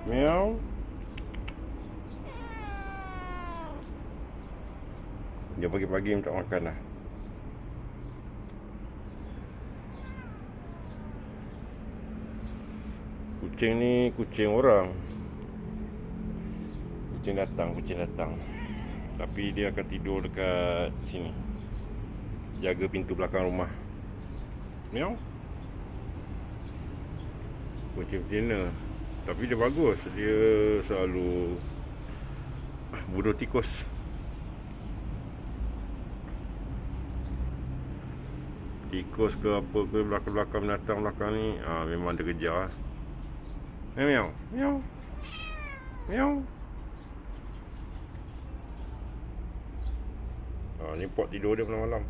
Meow. Dia pagi-pagi minta makan lah. Kucing ni kucing orang. Kucing datang. Tapi dia akan tidur dekat sini, jaga pintu belakang rumah. Meow. Kucing betina. Tapi dia bagus. Dia selalu bunuh tikus. Tikus ke apa ke belakang-belakang binatang belakang ni, memang dia kejar lah. Meow. Meow. Meow. Ni pot tidur dia malam-malam.